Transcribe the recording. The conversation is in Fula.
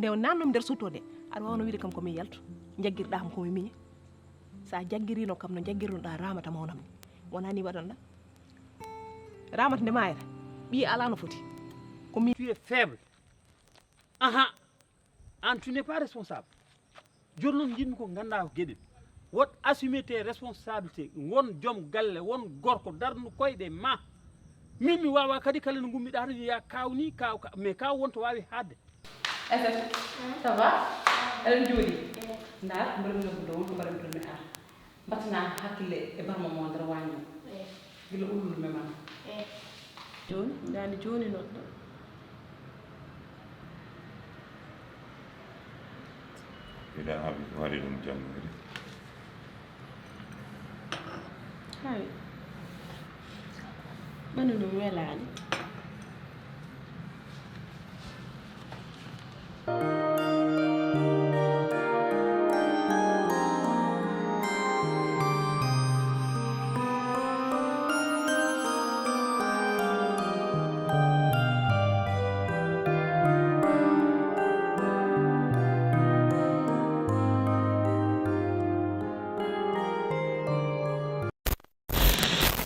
ndew nannom nder suttode aɗa wawno wiide kam komi yalto jaggirɗa kam komi miñe sa jaggirino kam no jaggirnoɗa ramata mawnam ni wona ni waɗanɗa ramata nde mayata ɓi ala no foti komi tu es faible aha an tu n'es pas responsable joni noon jinmi ko ganda ko gueɗel wot assumer tes responsabilités won joom galle won gorko darnu koyɗe ma min mi wawa kadi kala no gummiɗa tan wiya kawni kaw mais kaw wonto wawi hadde ça va eɗen jooɗi ndar mbaɗa noddu ɗo wonko mbaɗa tourné ar mbatana hakkille e barma mo nder waño gila ullul me man joni dande joni noɗɗo ila haɓi waɗi ɗum jammiri hay ɓandu ɗum welani